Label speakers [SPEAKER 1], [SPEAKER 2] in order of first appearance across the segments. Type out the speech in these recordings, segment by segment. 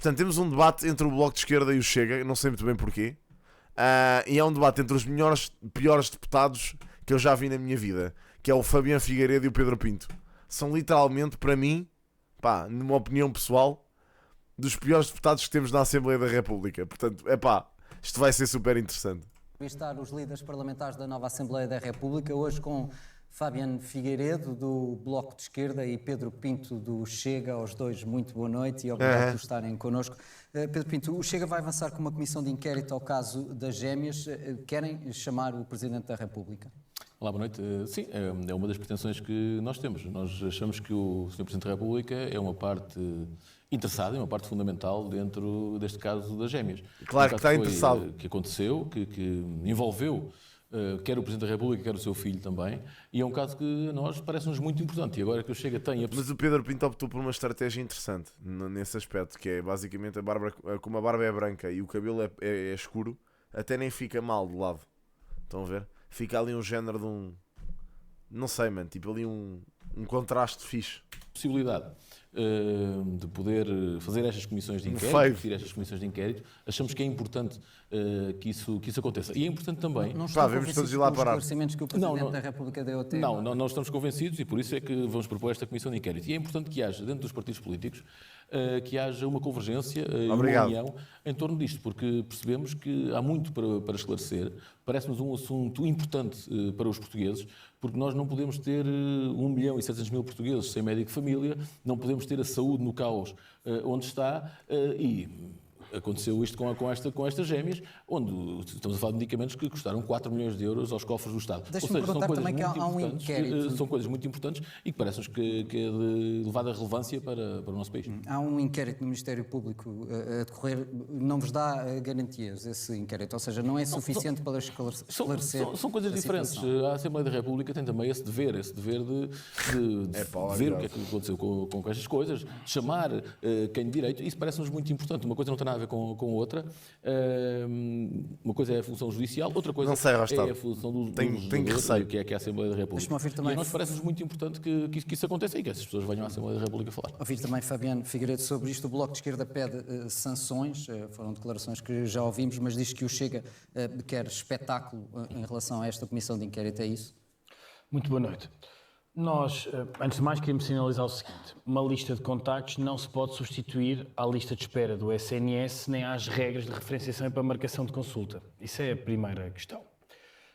[SPEAKER 1] Portanto, temos um debate entre o Bloco de Esquerda e o Chega, não sei muito bem porquê, e é um debate entre os piores deputados que eu já vi na minha vida, que é o Fabiano Figueiredo e o Pedro Pinto. São literalmente, para mim, pá, numa opinião pessoal, dos piores deputados que temos na Assembleia da República. Portanto, isto vai ser super interessante.
[SPEAKER 2] Entrevistar os líderes parlamentares da nova Assembleia da República, hoje com Fabiano Figueiredo, do Bloco de Esquerda, e Pedro Pinto, do Chega. Aos dois, muito boa noite e obrigado por estarem connosco. Pedro Pinto, o Chega vai avançar com uma comissão de inquérito ao caso das gêmeas. Querem chamar o Presidente da República?
[SPEAKER 3] Olá, boa noite. Sim, é uma das pretensões que nós temos. Nós achamos que o Sr. Presidente da República é uma parte interessada, é uma parte fundamental dentro deste caso das gêmeas.
[SPEAKER 1] Claro que está interessado.
[SPEAKER 3] Que aconteceu, que envolveu quer o Presidente da República, quer o seu filho também, e é um caso que a nós parece-nos muito importante. E agora que o Chega tem...
[SPEAKER 1] Mas o Pedro Pinto optou por uma estratégia interessante nesse aspecto, que é basicamente como a barba é branca e o cabelo é escuro, até nem fica mal de lado. Estão a ver? Fica ali um género de um... Não sei, mano, tipo ali um contraste fixe.
[SPEAKER 3] Possibilidade de poder fazer estas comissões de inquérito, achamos que é importante que isso aconteça. E é importante também...
[SPEAKER 2] Não estão convencidos com os esclarecimentos que o Presidente da República deu até
[SPEAKER 3] agora? Não estamos convencidos, e por isso é que vamos propor esta comissão de inquérito. E é importante que haja, dentro dos partidos políticos, que haja uma convergência e uma união em torno disto, porque percebemos que há muito para esclarecer. Parece-nos um assunto importante para os portugueses, porque nós não podemos ter 1.700.000 portugueses sem médico de família, não podemos ter a saúde no caos onde está, e aconteceu isto com estas gêmeas, onde estamos a falar de medicamentos que custaram 4 milhões de euros aos cofres do Estado.
[SPEAKER 2] Ou seja, são coisas muito importantes,
[SPEAKER 3] são coisas muito importantes e que parece-nos que é de elevada relevância para o nosso país.
[SPEAKER 2] Há um inquérito no Ministério Público a decorrer, não vos dá garantias esse inquérito, ou seja, não é suficiente para esclarecer.
[SPEAKER 3] São coisas diferentes. A Assembleia da República tem também esse dever de ver o que é que aconteceu com estas coisas, de chamar quem de direito. Isso parece-nos muito importante. Uma coisa não tem nada a ver com outra. Uma coisa é a função judicial, outra coisa é a função do legislador, que é a Assembleia da República. E a nós parece-nos muito importante que isso aconteça e que essas pessoas venham à Assembleia da República falar.
[SPEAKER 2] Ouvir também Fabiano Figueiredo sobre isto. O Bloco de Esquerda pede sanções, foram declarações que já ouvimos, mas diz que o Chega quer espetáculo em relação a esta comissão de inquérito, é isso?
[SPEAKER 4] Muito boa noite. Nós, antes de mais, queremos sinalizar o seguinte: uma lista de contactos não se pode substituir à lista de espera do SNS nem às regras de referenciação e para marcação de consulta. Isso é a primeira questão.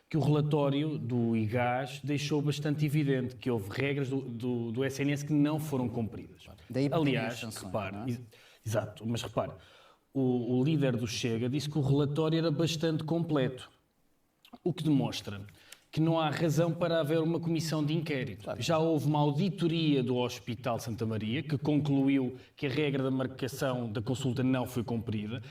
[SPEAKER 4] Que o relatório do IGAS deixou bastante evidente que houve regras do SNS que não foram cumpridas. Aliás, repare, exato, mas repare, o líder do Chega disse que o relatório era bastante completo, o que demonstra que não há razão para haver uma comissão de inquérito. Claro. Já houve uma auditoria do Hospital Santa Maria que concluiu que a regra da marcação da consulta não foi cumprida.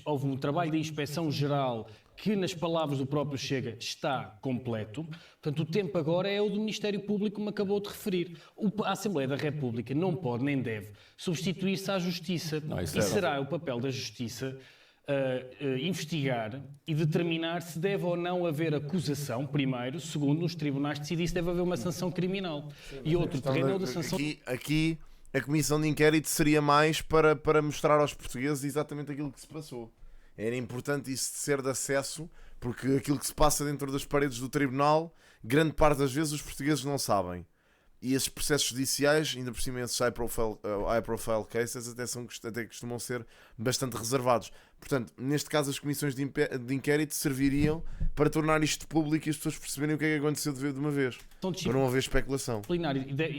[SPEAKER 4] Houve um trabalho de inspeção geral que, nas palavras do próprio Chega, está completo. Portanto, o tempo agora é o do Ministério Público, como acabou de referir. A Assembleia da República não pode nem deve substituir-se à Justiça. E será o papel da Justiça investigar e determinar se deve ou não haver acusação, primeiro. Segundo, nos tribunais decidir se deve haver uma sanção criminal. E outro terreno é o da sanção...
[SPEAKER 1] Aqui a comissão de inquérito seria mais para mostrar aos portugueses exatamente aquilo que se passou. Era importante isso de ser de acesso, porque aquilo que se passa dentro das paredes do tribunal, grande parte das vezes os portugueses não sabem. E esses processos judiciais, ainda por cima esses high profile cases, até costumam ser bastante reservados. Portanto, neste caso, as comissões de inquérito serviriam para tornar isto público e as pessoas perceberem o que é que aconteceu de uma vez. Então, para não haver especulação.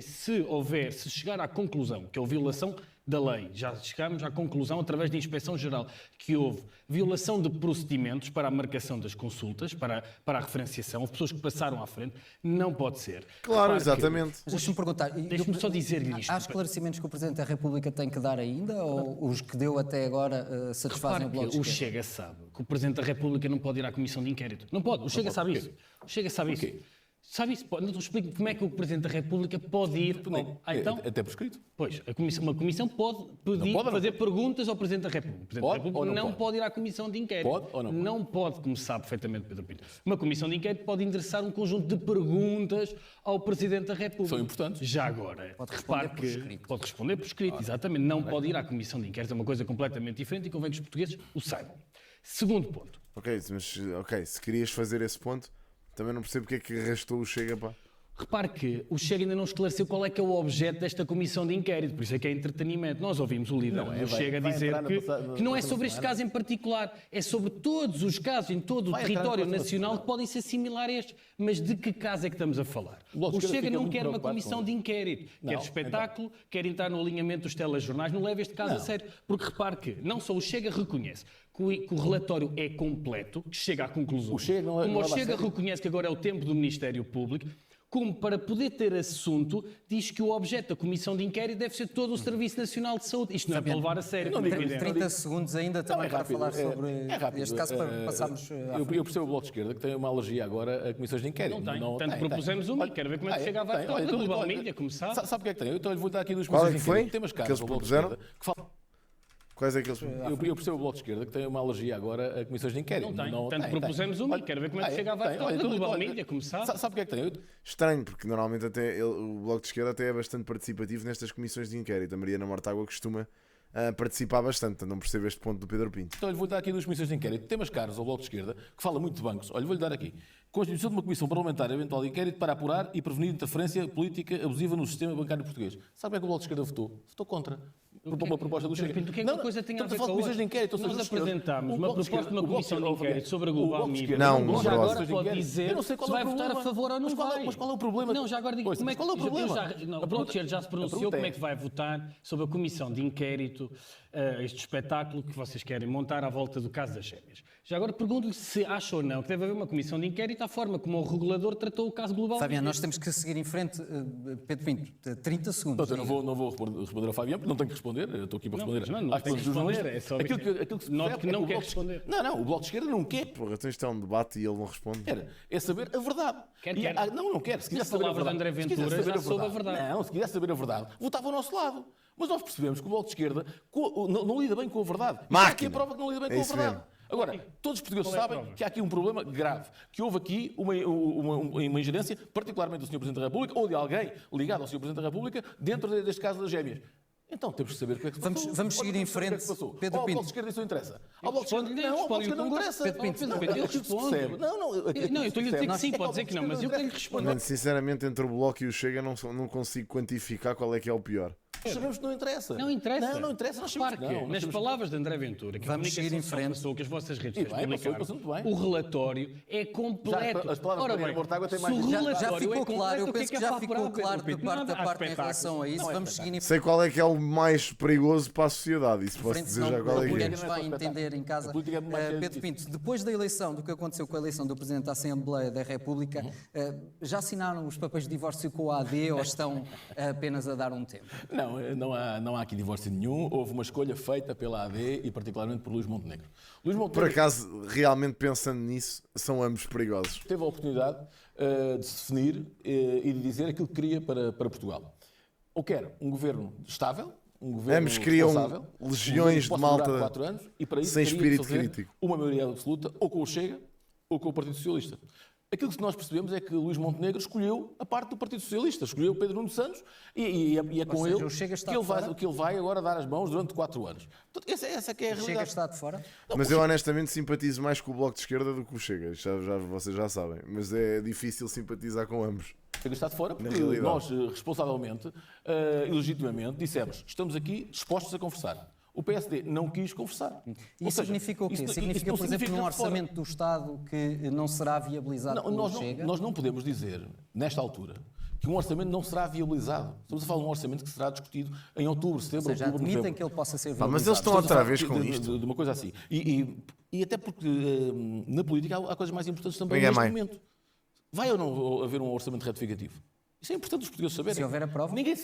[SPEAKER 4] Se chegar à conclusão que houve violação da lei, já chegámos à conclusão, através da Inspeção Geral, que houve violação de procedimentos para a marcação das consultas, para a referenciação, houve pessoas que passaram à frente, não pode ser.
[SPEAKER 1] Claro, exatamente.
[SPEAKER 2] Deixa-me perguntar,
[SPEAKER 4] deixa-me só dizer-lhe isto.
[SPEAKER 2] Há esclarecimentos que o Presidente da República tem que dar ainda, ou os que deu até agora satisfazem o Bloco de Esquerda?
[SPEAKER 4] O Chega sabe que o Presidente da República não pode ir à Comissão de Inquérito. Não pode, o Chega sabe isso. O Chega sabe isso. Sabe isso? Não te explico como é que o Presidente da República pode ir... então,
[SPEAKER 3] Até por escrito.
[SPEAKER 4] Pois, uma comissão pode pedir, fazer perguntas ao Presidente da República. O Presidente da República não pode ir à comissão de inquérito.
[SPEAKER 3] Pode ou não pode?
[SPEAKER 4] Não pode, como sabe perfeitamente Pedro Pinto. Uma comissão de inquérito pode endereçar um conjunto de perguntas ao Presidente da República.
[SPEAKER 3] São importantes.
[SPEAKER 4] Já agora,
[SPEAKER 2] Pode responder
[SPEAKER 4] repare
[SPEAKER 2] por escrito.
[SPEAKER 4] pode responder por escrito, exatamente. Não pode ir à comissão de inquérito. É uma coisa completamente diferente e convém que os portugueses o saibam. Segundo ponto.
[SPEAKER 1] Ok, se querias fazer esse ponto, também não percebo porque é que arrastou o Chega, pá.
[SPEAKER 4] Repare que o Chega ainda não esclareceu qual é que é o objeto desta comissão de inquérito, por isso é que é entretenimento. Nós ouvimos o líder do Chega dizer que não é sobre este caso em particular, é sobre todos os casos em todo o território nacional que podem ser similares a estes. Mas de que caso é que estamos a falar? O Chega não quer uma comissão de inquérito, quer espetáculo, quer entrar no alinhamento dos telejornais, não leva este caso a sério. Porque repare que não só o Chega reconhece que o relatório é completo, que chega à conclusão, como o Chega reconhece que agora é o tempo do Ministério Público, como para poder ter assunto, diz que o objeto da comissão de inquérito deve ser todo o Serviço Nacional de Saúde. Isto não é para levar a sério.
[SPEAKER 2] 30 segundos ainda também para falar sobre este caso, para passarmos
[SPEAKER 3] Eu percebo o Bloco de Esquerda que tem uma alergia agora a comissões de inquérito.
[SPEAKER 4] Não tem. Tanto propusemos uma e quero ver como é que chega a vai tocar. Na Global Mídia, como sabe.
[SPEAKER 3] Sabe o que é que tem? Então eu lhe vou dar aqui duas
[SPEAKER 1] Qual é
[SPEAKER 3] comissões
[SPEAKER 1] que
[SPEAKER 3] de
[SPEAKER 1] foi?
[SPEAKER 3] inquérito. Temas caros
[SPEAKER 1] Que eles
[SPEAKER 3] ao Bloco de
[SPEAKER 1] propuseram?
[SPEAKER 3] Esquerda que falam.
[SPEAKER 1] Quais é que eles...
[SPEAKER 3] Eu percebo o Bloco de Esquerda que tem uma alergia agora a comissões de inquérito.
[SPEAKER 4] Não tem. Tanto propusemos uma e quero ver como é que chega a vai tocar. Na Global Mídia, como sabe.
[SPEAKER 3] Sabe o que é que tem?
[SPEAKER 1] Estranho, porque normalmente até o Bloco de Esquerda até é bastante participativo nestas comissões de inquérito. A Mariana Mortágua costuma participar bastante, portanto não percebo este ponto do Pedro Pinto.
[SPEAKER 3] Então eu lhe vou dar aqui duas comissões de inquérito, temas caros ao Bloco de Esquerda, que fala muito de bancos. Olha, vou-lhe dar aqui. Constituição de uma comissão parlamentar eventual de inquérito para apurar e prevenir interferência política abusiva no sistema bancário português. Sabe o que é que o Bloco de Esquerda votou? Votou contra. Uma proposta do Chega.
[SPEAKER 4] O que é que a coisa tem a ver com
[SPEAKER 3] comissões de inquérito?
[SPEAKER 4] Nós apresentámos uma proposta de uma comissão de inquérito sobre a Global Mídia.
[SPEAKER 1] Não,
[SPEAKER 4] já
[SPEAKER 1] Rosa.
[SPEAKER 4] agora pode dizer se vai votar a favor ou não vai.
[SPEAKER 3] Mas qual é o problema?
[SPEAKER 4] Não, já agora digo, como é que
[SPEAKER 3] qual é o problema?
[SPEAKER 4] O Bloco de Esquerda já se pronunciou como é que vai votar sobre a comissão de inquérito, este espetáculo que vocês querem montar à volta do caso das gêmeas. Já agora pergunto-lhe se acha ou não que deve haver uma comissão de inquérito à forma como o regulador tratou o caso Global.
[SPEAKER 2] Fabiano, nós temos que seguir em frente. Pedro Pinto, 30 segundos.
[SPEAKER 3] Eu não vou responder ao Fabiano, porque não tenho que responder. Eu estou aqui para responder.
[SPEAKER 4] Não tem que responder, é só
[SPEAKER 3] aquilo que se
[SPEAKER 4] note
[SPEAKER 3] percebe
[SPEAKER 4] que não quer responder.
[SPEAKER 3] Não, o Bloco de Esquerda não quer.
[SPEAKER 1] Porra, então isto é um debate e ele não responde.
[SPEAKER 3] É saber a verdade.
[SPEAKER 4] Quer.
[SPEAKER 3] Não quer. Se quiser
[SPEAKER 4] As
[SPEAKER 3] saber a
[SPEAKER 4] palavras de
[SPEAKER 3] verdade.
[SPEAKER 4] André Ventura já soube a verdade.
[SPEAKER 3] Não, se quiser saber a verdade, votava ao nosso lado. Mas nós percebemos que o Bloco de Esquerda não lida bem com a verdade. E aqui a prova que não lida bem com a verdade.
[SPEAKER 1] Mesmo.
[SPEAKER 3] Agora, todos os portugueses sabem que há aqui um problema grave, que houve aqui uma ingerência, particularmente do Sr. Presidente da República, ou de alguém ligado ao Sr. Presidente da República, dentro deste caso das gêmeas. Então temos que saber o que é que se passou.
[SPEAKER 2] Vamos seguir em frente. Pedro
[SPEAKER 3] Ao
[SPEAKER 2] Pinto.
[SPEAKER 3] Bloco de Esquerda isso não interessa. Ao Bloco de Esquerda
[SPEAKER 4] Responde-lhe,
[SPEAKER 3] não, ao Bloco de Esquerda não
[SPEAKER 4] responde-lhe.
[SPEAKER 3] interessa.
[SPEAKER 2] Pedro Pinto,
[SPEAKER 4] eu respondo. Não, eu estou-lhe a dizer que sim, pode dizer que não, mas eu tenho que responder.
[SPEAKER 1] Mano, sinceramente, entre o Bloco e o Chega não consigo quantificar qual é que é o pior.
[SPEAKER 3] Nós sabemos que não interessa.
[SPEAKER 4] Não interessa.
[SPEAKER 3] Não interessa. Nós
[SPEAKER 4] Repare
[SPEAKER 3] sabemos
[SPEAKER 4] que, nas palavras de André Ventura, que
[SPEAKER 2] Vamos
[SPEAKER 4] a
[SPEAKER 2] seguir em
[SPEAKER 4] comunicação
[SPEAKER 2] frente.
[SPEAKER 4] passou, que as vossas redes
[SPEAKER 3] E bem,
[SPEAKER 4] publicaram,
[SPEAKER 3] passou muito bem.
[SPEAKER 4] o relatório é completo.
[SPEAKER 3] As palavras
[SPEAKER 4] Ora
[SPEAKER 3] de
[SPEAKER 4] bem,
[SPEAKER 3] Mortágua têm
[SPEAKER 4] se
[SPEAKER 3] mais
[SPEAKER 4] o
[SPEAKER 3] de-
[SPEAKER 4] relatório
[SPEAKER 2] Já ficou
[SPEAKER 4] é
[SPEAKER 2] claro, eu
[SPEAKER 4] completo, o
[SPEAKER 2] penso
[SPEAKER 4] que é
[SPEAKER 2] que já
[SPEAKER 4] para
[SPEAKER 2] ficou
[SPEAKER 4] apurar,
[SPEAKER 2] claro
[SPEAKER 4] Pedro
[SPEAKER 2] de
[SPEAKER 4] Pinto?
[SPEAKER 2] parte a
[SPEAKER 4] Nada, há
[SPEAKER 2] parte em
[SPEAKER 4] espetáculos.
[SPEAKER 2] relação a isso.
[SPEAKER 3] Não é
[SPEAKER 2] Vamos seguir em
[SPEAKER 1] Sei qual é que é o mais perigoso para a sociedade, isso posso
[SPEAKER 2] frente,
[SPEAKER 1] dizer
[SPEAKER 2] senão
[SPEAKER 1] já qual é que
[SPEAKER 2] ninguém
[SPEAKER 1] é.
[SPEAKER 2] nos vai entender em casa.
[SPEAKER 3] A política é mais
[SPEAKER 2] Pedro
[SPEAKER 3] difícil.
[SPEAKER 2] Pinto, depois da eleição, do que aconteceu com a eleição do Presidente da Assembleia da República, já assinaram os papéis de divórcio com a AD ou estão apenas a dar um tempo?
[SPEAKER 3] Não há aqui divórcio nenhum. Houve uma escolha feita pela AD e particularmente por Luís Montenegro. Luís
[SPEAKER 1] Por
[SPEAKER 3] Montenegro
[SPEAKER 1] acaso, realmente pensando nisso, são ambos perigosos.
[SPEAKER 3] teve a oportunidade de se definir e de dizer aquilo que queria para Portugal. Ou quer um governo estável, um governo
[SPEAKER 1] Ambos queriam
[SPEAKER 3] responsável,
[SPEAKER 1] legiões
[SPEAKER 3] um governo que
[SPEAKER 1] de
[SPEAKER 3] possa durar
[SPEAKER 1] malta
[SPEAKER 3] 4 anos, e para isso
[SPEAKER 1] sem
[SPEAKER 3] teria
[SPEAKER 1] espírito
[SPEAKER 3] de fazer
[SPEAKER 1] crítico.
[SPEAKER 3] uma maioria absoluta, ou com o Chega, ou com o Partido Socialista. Aquilo que nós percebemos é que Luís Montenegro escolheu a parte do Partido Socialista, escolheu Pedro Nuno Santos e é com
[SPEAKER 2] seja,
[SPEAKER 3] ele
[SPEAKER 2] o Chega está
[SPEAKER 3] que ele,
[SPEAKER 2] fora?
[SPEAKER 3] vai, que ele vai agora dar as mãos durante 4 anos. Portanto, essa que é a
[SPEAKER 2] Chega
[SPEAKER 3] realidade.
[SPEAKER 2] está de fora?
[SPEAKER 1] Mas eu honestamente simpatizo mais com o Bloco de Esquerda do que com o Chega. Vocês já sabem. Mas é difícil simpatizar com ambos.
[SPEAKER 3] Chega está de fora porque
[SPEAKER 1] realidade.
[SPEAKER 3] nós, responsavelmente e legitimamente, dissemos estamos aqui dispostos a conversar. O PSD não quis conversar.
[SPEAKER 2] Isso significa o quê? Significa, por exemplo, num orçamento do Estado que não será viabilizado pelo Chega?
[SPEAKER 3] Nós não podemos dizer, nesta altura, que um orçamento não será viabilizado. Estamos a falar de um orçamento que será discutido em outubro, setembro,
[SPEAKER 2] Ou seja,
[SPEAKER 3] outubro,
[SPEAKER 2] admitem
[SPEAKER 3] novembro.
[SPEAKER 2] que ele possa ser
[SPEAKER 1] Mas
[SPEAKER 2] viabilizado.
[SPEAKER 1] eles estão outra vez com
[SPEAKER 3] de,
[SPEAKER 1] isto.
[SPEAKER 3] de uma coisa assim. E até porque na política há coisas mais importantes também
[SPEAKER 1] Ninguém
[SPEAKER 3] neste
[SPEAKER 1] mais.
[SPEAKER 3] momento. Vai ou não haver um orçamento retificativo? Isso é importante os portugueses saberem.
[SPEAKER 2] Se houver a prova.
[SPEAKER 3] Ninguém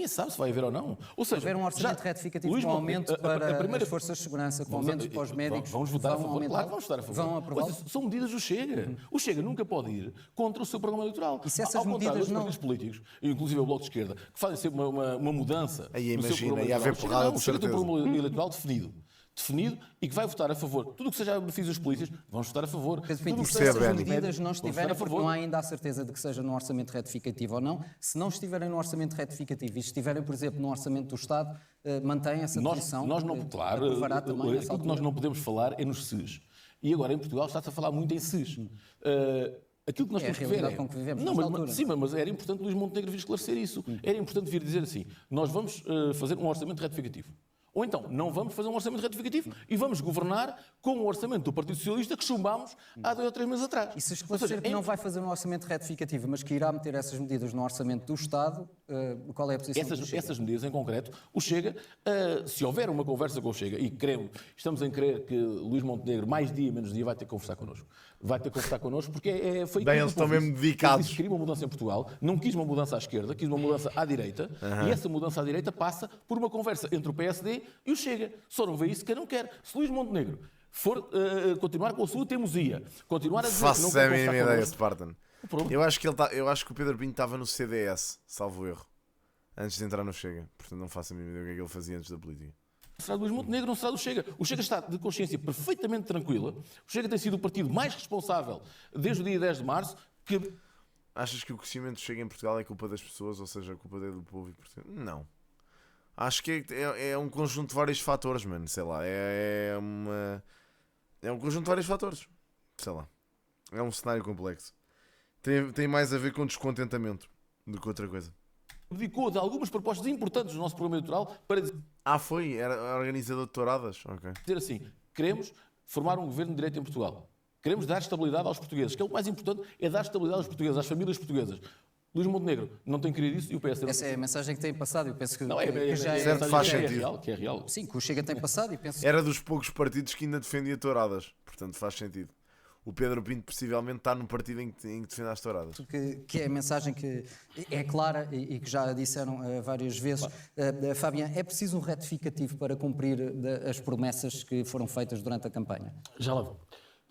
[SPEAKER 3] sabe se vai haver ou não. Ou seja,
[SPEAKER 2] se houver um orçamento retificativo com aumento para as forças de segurança, com aumento para os médicos,
[SPEAKER 3] vamos votar a favor. Claro, vamos votar a favor.
[SPEAKER 2] Vão aprovar.
[SPEAKER 3] São medidas do Chega. O Chega nunca pode ir contra o seu programa eleitoral.
[SPEAKER 2] E se essas
[SPEAKER 3] ao contrário
[SPEAKER 2] medidas
[SPEAKER 3] dos partidos políticos, inclusive o Bloco de Esquerda, que fazem sempre uma mudança
[SPEAKER 1] Aí
[SPEAKER 3] no seu
[SPEAKER 1] imagina,
[SPEAKER 3] programa
[SPEAKER 1] ia haver
[SPEAKER 3] eleitoral.
[SPEAKER 1] porrada,
[SPEAKER 3] O
[SPEAKER 1] de
[SPEAKER 3] Chega tem um
[SPEAKER 1] certeza.
[SPEAKER 3] programa eleitoral definido e que vai votar a favor. Tudo o que seja a benefício dos polícias, vamos votar a favor.
[SPEAKER 2] Pedro
[SPEAKER 3] Tudo
[SPEAKER 2] Pinto,
[SPEAKER 3] o que
[SPEAKER 2] se
[SPEAKER 3] seja
[SPEAKER 2] essas
[SPEAKER 1] Benny.
[SPEAKER 2] medidas não
[SPEAKER 3] vamos votar
[SPEAKER 2] estiverem,
[SPEAKER 3] a
[SPEAKER 2] porque
[SPEAKER 3] favor.
[SPEAKER 2] não há ainda a certeza de que seja no orçamento retificativo ou não, se não estiverem no orçamento retificativo e estiverem, por exemplo, no orçamento do Estado, mantém essa posição?
[SPEAKER 3] Nós não, claro,
[SPEAKER 2] aprovará também nessa
[SPEAKER 3] aquilo que nós
[SPEAKER 2] altura?
[SPEAKER 3] não podemos falar é nos SES. E agora em Portugal está-se a falar muito em SES. Aquilo que nós
[SPEAKER 2] É a
[SPEAKER 3] temos que ver
[SPEAKER 2] realidade com que vivemos
[SPEAKER 3] não,
[SPEAKER 2] nesta
[SPEAKER 3] mas,
[SPEAKER 2] altura.
[SPEAKER 3] sim, mas era importante Luís Montenegro vir esclarecer isso. Era importante vir dizer assim, nós vamos fazer um orçamento retificativo. Ou então, não vamos fazer um orçamento retificativo e vamos governar com o orçamento do Partido Socialista que chumbámos há 2 ou 3 meses atrás.
[SPEAKER 2] E se esclarecer que não vai fazer um orçamento retificativo, mas que irá meter essas medidas no orçamento do Estado, qual é a posição do Chega?
[SPEAKER 3] Essas medidas em concreto, o Chega, se houver uma conversa com o Chega, e estamos em crer que Luís Montenegro, mais dia, menos dia, vai ter que conversar connosco. Vai ter que conversar connosco porque foi
[SPEAKER 1] Bem,
[SPEAKER 3] aquilo
[SPEAKER 1] eles
[SPEAKER 3] que eu
[SPEAKER 1] estão mesmo
[SPEAKER 3] disse.
[SPEAKER 1] dedicados.
[SPEAKER 3] Eu disse que queria uma mudança em Portugal, não quis uma mudança à esquerda, quis uma mudança à direita, e essa mudança à direita passa por uma conversa entre o PSD e o Chega. Só não vê isso quem não quer. Se Luís Montenegro for continuar com a sua teimosia, continuar a dizer que não
[SPEAKER 1] Faço
[SPEAKER 3] quer
[SPEAKER 1] a mínima
[SPEAKER 3] conversar
[SPEAKER 1] ideia,
[SPEAKER 3] connosco,
[SPEAKER 1] Spartan.
[SPEAKER 3] o problema-
[SPEAKER 1] Eu acho que o Pedro Pinto estava no CDS, salvo erro, antes de entrar no Chega. Portanto, não faço a mínima ideia do que é que ele fazia antes da política.
[SPEAKER 3] Será do Luís Montenegro, não será do Chega. O Chega está de consciência perfeitamente tranquila. O Chega tem sido o partido mais responsável desde o dia 10 de março. Que...
[SPEAKER 1] Achas que o crescimento do Chega em Portugal é culpa das pessoas, ou seja, a culpa é do povo? Não. Acho que é um conjunto de vários fatores, mano. Sei lá, é um conjunto de vários fatores. Sei lá. É um cenário complexo. Tem mais a ver com descontentamento do que outra coisa.
[SPEAKER 3] abdicou de algumas propostas importantes do nosso programa eleitoral para dizer
[SPEAKER 1] Foi? Era organizador de touradas? Ok.
[SPEAKER 3] assim, queremos formar um governo de direito em Portugal. Queremos dar estabilidade aos portugueses, que é o mais importante, é dar estabilidade aos portugueses, às famílias portuguesas. Luís Montenegro não tem querido isso e o PSD...
[SPEAKER 2] Essa é a mensagem que tem passado, eu penso que,
[SPEAKER 3] Não,
[SPEAKER 2] que já é...
[SPEAKER 1] certo, faz
[SPEAKER 3] que é
[SPEAKER 1] sentido.
[SPEAKER 3] real, que é real.
[SPEAKER 2] Sim, que o Chega tem passado e penso
[SPEAKER 1] Era dos poucos partidos que ainda defendia touradas. Portanto, faz sentido. O Pedro Pinto possivelmente está num partido em que defende as touradas.
[SPEAKER 2] que é a mensagem que é clara e que já disseram várias vezes. Fabian, é preciso um retificativo para cumprir as promessas que foram feitas durante a campanha?
[SPEAKER 4] Já lá vou.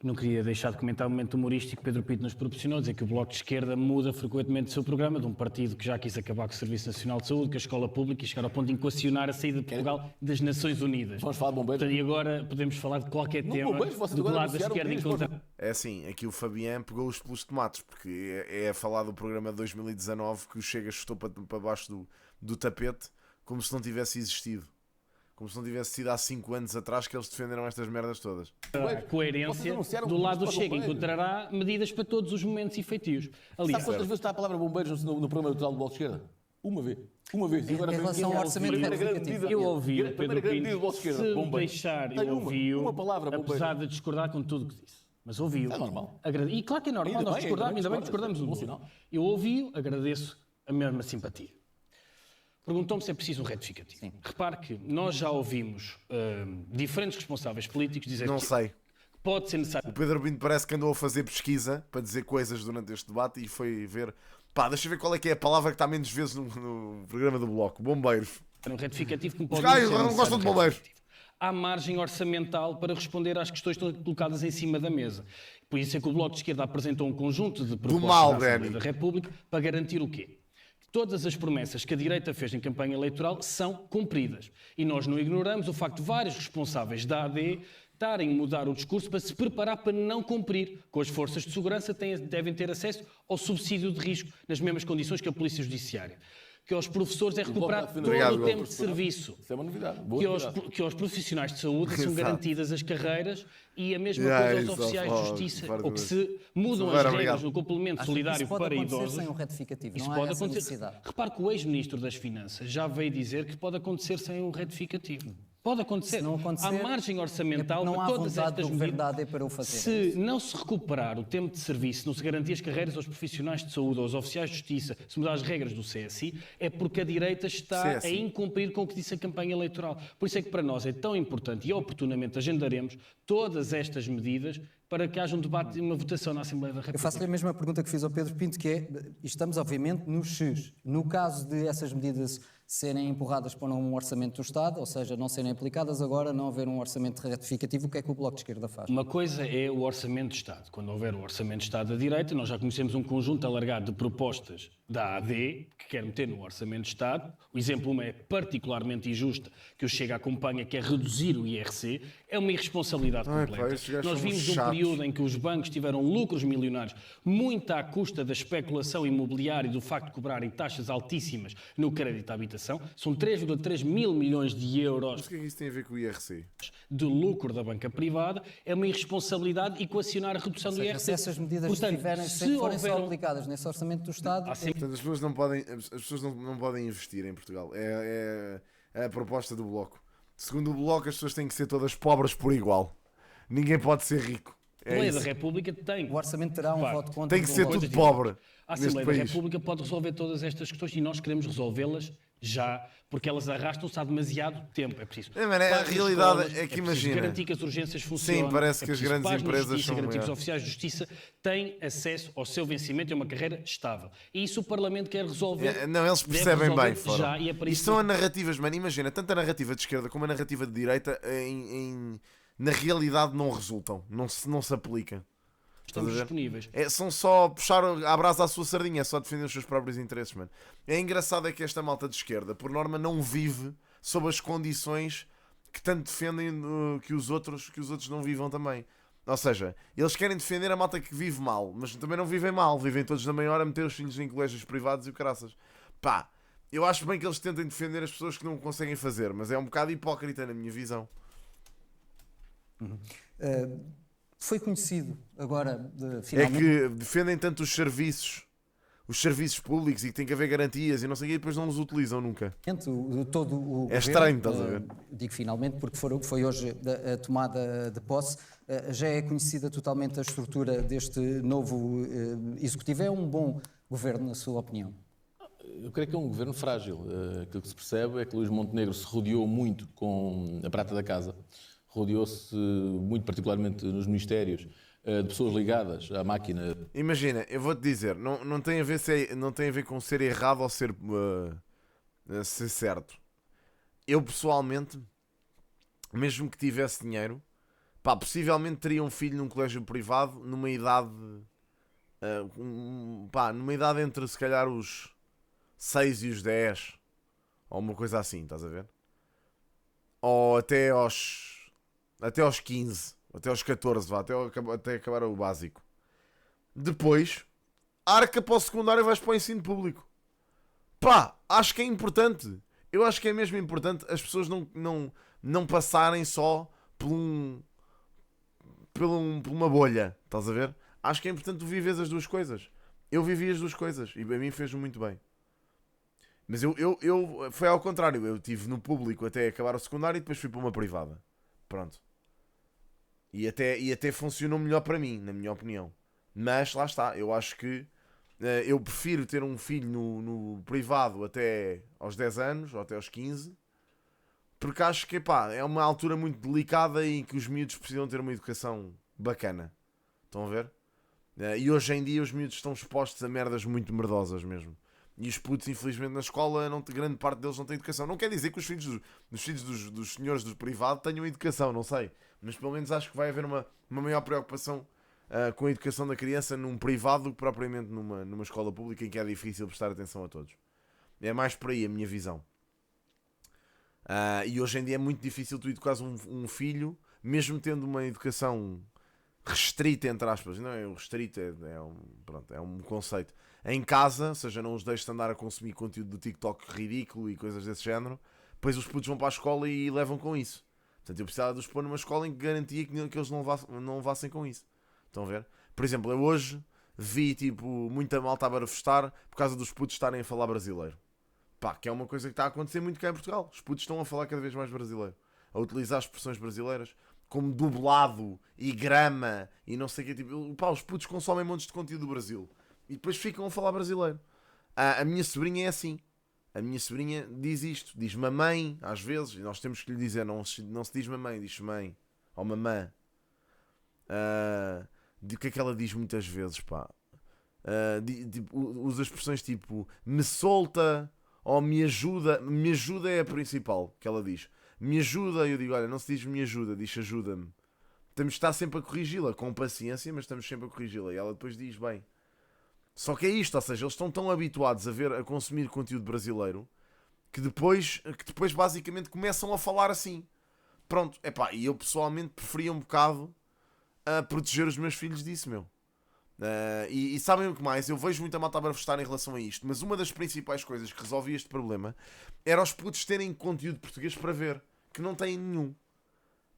[SPEAKER 4] Não queria deixar de comentar o momento humorístico que Pedro Pinto nos proporcionou, dizer que o Bloco de Esquerda muda frequentemente o seu programa de um partido que já quis acabar com o Serviço Nacional de Saúde, com a escola pública e chegar ao ponto de equacionar a saída de Portugal das Nações Unidas.
[SPEAKER 3] Vamos falar de bombeiros?
[SPEAKER 4] Portanto, e agora podemos falar de qualquer tema
[SPEAKER 3] bombeiros, vocês
[SPEAKER 4] do que o
[SPEAKER 3] agora
[SPEAKER 4] lado da
[SPEAKER 3] anunciaram
[SPEAKER 4] esquerda
[SPEAKER 3] que
[SPEAKER 4] encontra.
[SPEAKER 1] É assim, aqui o Fabian pegou-os pelos tomates, porque é a falar do programa de 2019 que o Chega chutou para baixo do tapete, como se não tivesse existido. Como se não tivesse sido há 5 anos atrás que eles defenderam estas merdas todas.
[SPEAKER 4] A coerência
[SPEAKER 3] Vocês anunciaram
[SPEAKER 4] do lado do
[SPEAKER 3] para
[SPEAKER 4] Chega
[SPEAKER 3] bombeiros.
[SPEAKER 4] encontrará medidas para todos os momentos e feitios.
[SPEAKER 3] Sabe
[SPEAKER 4] Aliás,
[SPEAKER 3] quantas vezes está a palavra bombeiros no programa eleitoral do Bloco de Esquerda? Uma vez. Uma vez. E agora
[SPEAKER 2] Em relação ao orçamento
[SPEAKER 3] retificativo.
[SPEAKER 4] eu ouvi o
[SPEAKER 3] Primeira
[SPEAKER 4] Pedro
[SPEAKER 3] grande medida do
[SPEAKER 4] Pinto,
[SPEAKER 3] Bloco de Esquerda,
[SPEAKER 4] se
[SPEAKER 3] bombeiros.
[SPEAKER 4] deixar,
[SPEAKER 3] Tem
[SPEAKER 4] eu ouvi-o,
[SPEAKER 3] uma palavra, bombeiros.
[SPEAKER 4] apesar de discordar com tudo o que disse. Mas ouvi-o.
[SPEAKER 3] É normal.
[SPEAKER 4] E claro que é normal,
[SPEAKER 3] Ainda
[SPEAKER 4] nós
[SPEAKER 3] bem,
[SPEAKER 4] discordamos, ainda bem que
[SPEAKER 3] discordas,
[SPEAKER 4] discordamos um
[SPEAKER 3] bom
[SPEAKER 4] do
[SPEAKER 3] sinal.
[SPEAKER 4] outro. Eu ouvi-o, agradeço a mesma simpatia. Perguntou-me se é preciso um retificativo.
[SPEAKER 2] Sim.
[SPEAKER 4] Repare que nós já ouvimos diferentes responsáveis políticos dizer
[SPEAKER 1] Não
[SPEAKER 4] que
[SPEAKER 1] sei.
[SPEAKER 4] pode ser necessário
[SPEAKER 1] O Pedro Pinto parece que andou a fazer pesquisa para dizer coisas durante este debate e foi ver... Deixa eu ver qual é que é a palavra que está menos vezes no programa do Bloco. Bombeiros.
[SPEAKER 4] um retificativo que pode
[SPEAKER 1] Os gajos
[SPEAKER 4] ser
[SPEAKER 1] não
[SPEAKER 4] necessário
[SPEAKER 1] gostam de
[SPEAKER 4] um
[SPEAKER 1] bombeiros.
[SPEAKER 4] retificativo. Há margem orçamental para responder às questões que estão colocadas em cima da mesa. Por isso é que o Bloco de Esquerda apresentou um conjunto de propostas
[SPEAKER 1] mal,
[SPEAKER 4] à Assembleia
[SPEAKER 1] Benny.
[SPEAKER 4] da República para garantir o quê? Que todas as promessas que a direita fez em campanha eleitoral são cumpridas. E nós não ignoramos o facto de vários responsáveis da AD estarem a mudar o discurso para se preparar para não cumprir. Com as forças de segurança devem ter acesso ao subsídio de risco nas mesmas condições que a Polícia Judiciária. Que aos professores é recuperar todo
[SPEAKER 1] Obrigado,
[SPEAKER 4] o tempo
[SPEAKER 1] Gomes.
[SPEAKER 4] de serviço.
[SPEAKER 3] Isso é uma novidade. Boa novidade.
[SPEAKER 4] Que aos profissionais de saúde são
[SPEAKER 1] Exato.
[SPEAKER 4] garantidas as carreiras e a mesma
[SPEAKER 1] Yeah,
[SPEAKER 4] coisa
[SPEAKER 1] isso,
[SPEAKER 4] aos oficiais de justiça, ou que se mudam
[SPEAKER 1] Super
[SPEAKER 4] as regras
[SPEAKER 1] obrigado.
[SPEAKER 4] no complemento
[SPEAKER 2] Acho que
[SPEAKER 4] solidário
[SPEAKER 2] isso pode
[SPEAKER 4] para
[SPEAKER 2] acontecer
[SPEAKER 4] idosos.
[SPEAKER 2] sem um retificativo,
[SPEAKER 4] Isso
[SPEAKER 2] não há
[SPEAKER 4] pode
[SPEAKER 2] essa
[SPEAKER 4] acontecer.
[SPEAKER 2] necessidade.
[SPEAKER 4] Repare que o ex-ministro das Finanças já veio dizer que pode acontecer sem um retificativo. Pode acontecer.
[SPEAKER 2] Se não acontecer,
[SPEAKER 4] há margem orçamental
[SPEAKER 2] é porque não
[SPEAKER 4] para
[SPEAKER 2] há
[SPEAKER 4] todas
[SPEAKER 2] vontade do
[SPEAKER 4] estas
[SPEAKER 2] governo
[SPEAKER 4] medidas.
[SPEAKER 2] da AD para o fazer.
[SPEAKER 4] Se não se recuperar o tempo de serviço, não se garantir as carreiras aos profissionais de saúde, aos oficiais de justiça, se mudar as regras do CSI, é porque a direita está
[SPEAKER 1] CSI.
[SPEAKER 4] a incumprir com o que disse a campanha eleitoral. Por isso é que para nós é tão importante e oportunamente agendaremos todas estas medidas para que haja um debate e uma votação na Assembleia da República.
[SPEAKER 2] Eu faço-lhe a mesma pergunta que fiz ao Pedro Pinto, que é, estamos obviamente no X. No caso de essas medidas serem empurradas para um orçamento do Estado, ou seja, não serem aplicadas agora, não haver um orçamento retificativo, o que é que o Bloco de Esquerda faz?
[SPEAKER 4] Uma coisa é o Orçamento de Estado. Quando houver o Orçamento de Estado da direita, nós já conhecemos um conjunto alargado de propostas da AD, que quer meter no Orçamento de Estado. O exemplo uma é particularmente injusta, que o Chega acompanha, que é reduzir o IRC. É uma irresponsabilidade completa. Nós vimos um período em que os bancos tiveram lucros milionários, muito à custa da especulação imobiliária e do facto de cobrarem taxas altíssimas no crédito à habitação. São 3,3 mil milhões de euros.
[SPEAKER 1] Mas o que é que isso tem a ver com o IRC?
[SPEAKER 4] De lucro da banca privada. É uma irresponsabilidade equacionar a redução do IRC.
[SPEAKER 2] Se essas medidas forem só aplicadas nesse orçamento do Estado...
[SPEAKER 1] Portanto, as pessoas não podem investir em Portugal. É a proposta do Bloco. Segundo o Bloco, as pessoas têm que ser todas pobres por igual. Ninguém pode ser rico.
[SPEAKER 4] A Assembleia da República tem.
[SPEAKER 2] O orçamento terá um voto contra...
[SPEAKER 1] Tem que ser tudo pobre.
[SPEAKER 4] A Assembleia da República pode resolver todas estas questões e nós queremos resolvê-las já, porque elas arrastam-se há demasiado tempo. É preciso.
[SPEAKER 1] A realidade é que imagina.
[SPEAKER 4] Garantir que as urgências funcionem.
[SPEAKER 1] Sim, parece que as grandes empresas são.
[SPEAKER 4] Garantir que os oficiais de justiça têm acesso ao seu vencimento e a uma carreira estável. E isso o Parlamento quer resolver.
[SPEAKER 1] Não, eles percebem bem.
[SPEAKER 4] Já, e é para
[SPEAKER 1] isso são narrativas, mano. Imagina, tanto a narrativa de esquerda como a narrativa de direita, na realidade não resultam. Não se aplicam.
[SPEAKER 4] Estamos disponíveis.
[SPEAKER 1] São só puxar a brasa à sua sardinha, é só defender os seus próprios interesses, mano. É engraçado é que esta malta de esquerda, por norma, não vive sob as condições que tanto defendem que os outros não vivam também. Ou seja, eles querem defender a malta que vive mal, mas também não vivem mal, vivem todos na meia hora a meter os filhos em colégios privados e o caraças. Pá, eu acho bem que eles tentem defender as pessoas que não conseguem fazer, mas é um bocado hipócrita na minha visão.
[SPEAKER 2] Foi conhecido agora, finalmente...
[SPEAKER 1] É que defendem tanto os serviços públicos e que tem que haver garantias e não sei o quê, e depois não os utilizam nunca.
[SPEAKER 2] Todo o governo,
[SPEAKER 1] estranho, estás a ver?
[SPEAKER 2] Digo finalmente, porque foi hoje a tomada de posse. Já é conhecida totalmente a estrutura deste novo executivo. É um bom governo, na sua opinião?
[SPEAKER 3] Eu creio que é um governo frágil. Aquilo que se percebe é que Luís Montenegro se rodeou muito com a prata da casa. Rodeou-se muito particularmente nos ministérios de pessoas ligadas à máquina.
[SPEAKER 1] Imagina, eu vou-te dizer, não tem a ver com ser errado ou ser certo. Eu pessoalmente, mesmo que tivesse dinheiro, pá, possivelmente teria um filho num colégio privado numa idade entre se calhar os 6 e os 10 ou uma coisa assim, estás a ver? Ou até aos 15, até aos 14, vá, até acabar o básico. Depois, arca para o secundário e vais para o ensino público. Pá, acho que é importante. Eu acho que é mesmo importante as pessoas não passarem só por uma bolha, estás a ver? Acho que é importante tu viveres as duas coisas. Eu vivi as duas coisas e a mim fez-me muito bem. Mas eu foi ao contrário. Eu estive no público até acabar o secundário e depois fui para uma privada. Pronto. E até funcionou melhor para mim, na minha opinião. Mas lá está, eu acho que eu prefiro ter um filho no privado até aos 10 anos, ou até aos 15, porque acho que pá, é uma altura muito delicada e que os miúdos precisam ter uma educação bacana. Estão a ver? E hoje em dia os miúdos estão expostos a merdas muito merdosas mesmo. E os putos, infelizmente, na escola, grande parte deles não tem educação. Não quer dizer que os filhos dos senhores do privado tenham educação, não sei. Mas pelo menos acho que vai haver uma maior preocupação com a educação da criança num privado do que propriamente numa escola pública em que é difícil prestar atenção a todos. É mais por aí a minha visão. E hoje em dia é muito difícil tu educares um filho, mesmo tendo uma educação restrita, entre aspas. Não é restrita, é um conceito. Em casa, ou seja, não os deixes andar a consumir conteúdo do TikTok ridículo e coisas desse género, depois os putos vão para a escola e levam com isso. Portanto, eu precisava de os pôr numa escola em que garantia que eles não levassem com isso. Estão a ver? Por exemplo, eu hoje vi muita malta a barafestar por causa dos putos estarem a falar brasileiro. Pá, que é uma coisa que está a acontecer muito cá em Portugal. Os putos estão a falar cada vez mais brasileiro. A utilizar expressões brasileiras como dublado e grama e não sei o que. Pá, os putos consomem montes de conteúdo do Brasil. E depois ficam a falar brasileiro. A minha sobrinha é assim. A minha sobrinha diz isto. Diz mamãe, às vezes. E nós temos que lhe dizer. Não se diz mamãe, diz mãe. Ou mamã. O que é que ela diz muitas vezes, pá? Usa expressões tipo me solta ou me ajuda. Me ajuda é a principal que ela diz. Me ajuda, eu digo, olha, não se diz me ajuda, diz ajuda-me. Temos de estar sempre a corrigi-la, com paciência, mas estamos sempre a corrigi-la. E ela depois diz, bem. Só que é isto, ou seja, eles estão tão habituados a consumir conteúdo brasileiro que depois basicamente começam a falar assim. Pronto, epá, e eu pessoalmente preferia um bocado a proteger os meus filhos disso, meu. E sabem o que mais? Eu vejo muita malta a manifestar em relação a isto, mas uma das principais coisas que resolvia este problema era os putos terem conteúdo português para ver, que não têm nenhum.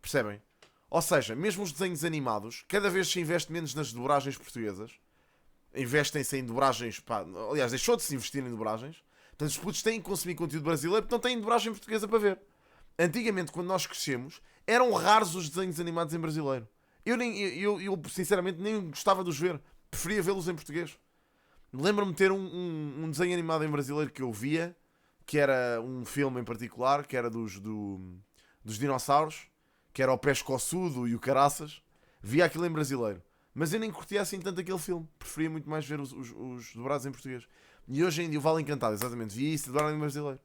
[SPEAKER 1] Percebem? Ou seja, mesmo os desenhos animados, cada vez se investe menos nas dobragens portuguesas. Investem-se em dobragens, pá, aliás, deixou de se investir em dobragens. Portanto, os putos têm que consumir conteúdo brasileiro porque não têm dobragem portuguesa para ver. Antigamente, quando nós crescemos, eram raros os desenhos animados em brasileiro. Eu sinceramente nem gostava de os ver. Preferia vê-los em português. Lembro-me de ter um desenho animado em brasileiro que eu via, que era um filme em particular, que era dos dinossauros, que era o Pescoçudo e o Caraças. Via aquilo em brasileiro. Mas eu nem curtia assim tanto aquele filme. Preferia muito mais ver os dobrados em português. E hoje em dia o Vale Encantado, exatamente, via isso dobrado em brasileiro.